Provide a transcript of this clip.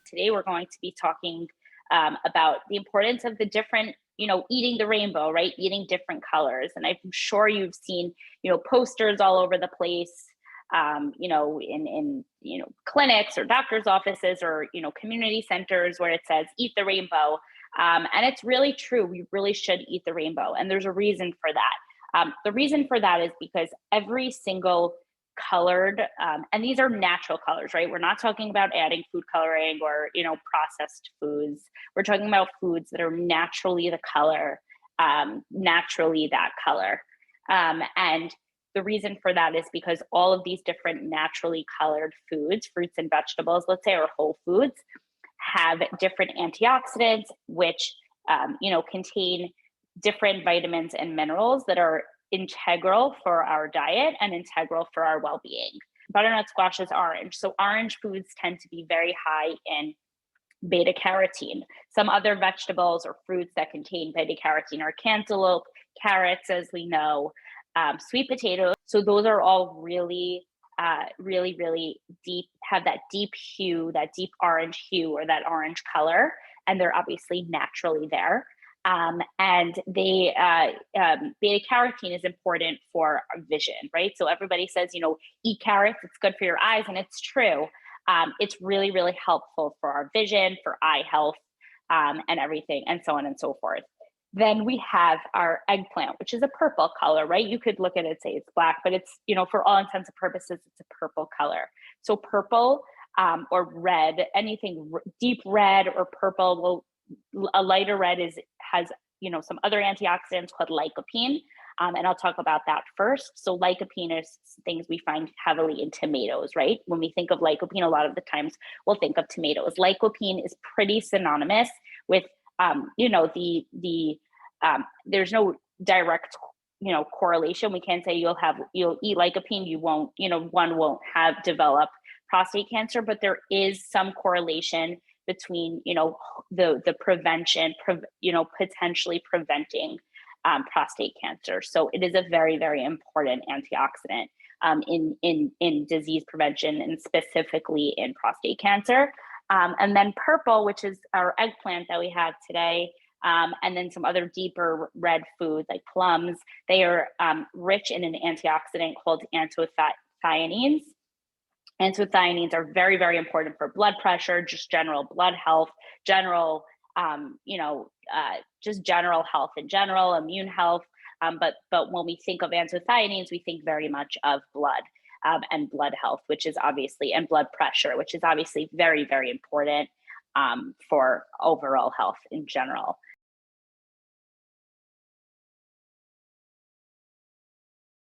Today we're going to be talking about the importance of the different, eating the rainbow, right? Eating different colors. And I'm sure you've seen, posters all over the place, in clinics or doctors' offices or, community centers where it says eat the rainbow. And it's really true. We really should eat the rainbow. And there's a reason for that. The reason for that is because every single colored, and these are natural colors, right? We're not talking about adding food coloring or, processed foods. We're talking about foods that are naturally the color, naturally that color. And the reason for that is because all of these different naturally colored foods, fruits and vegetables, let's say, or whole foods, have different antioxidants, which, contain different vitamins and minerals that are integral for our diet and integral for our well-being. Butternut squash is orange. So orange foods tend to be very high in beta carotene. Some other vegetables or fruits that contain beta carotene are cantaloupe, carrots, as we know, sweet potatoes. So those are all really, really deep, have that deep hue, that deep orange hue or that orange color. And they're obviously naturally there. And beta carotene is important for our vision, right? So everybody says, eat carrots, it's good for your eyes. And it's true. It's really, really helpful for our vision, for eye health, and everything, and so on and so forth. Then we have our eggplant, which is a purple color, right? You could look at it, say it's black, but it's, for all intents and purposes, it's a purple color. So purple or red, anything deep red or purple a lighter red has some other antioxidants called lycopene, and I'll talk about that first. So lycopene is things we find heavily in tomatoes, right? When we think of lycopene, a lot of the times we'll think of tomatoes. Lycopene is pretty synonymous with there's no direct correlation. We can't say you'll eat lycopene, you won't, one won't have develop prostate cancer, but there is some correlation between, the prevention, potentially preventing prostate cancer. So it is a very, very important antioxidant in disease prevention and specifically in prostate cancer. And then purple, which is our eggplant that we have today, and then some other deeper red foods like plums, they are rich in an antioxidant called anthocyanins. Anthocyanins are very, very important for blood pressure, just general blood health, just general health in general, immune health. But when we think of anthocyanins, we think very much of blood and blood health, and blood pressure, which is obviously very, very important for overall health in general.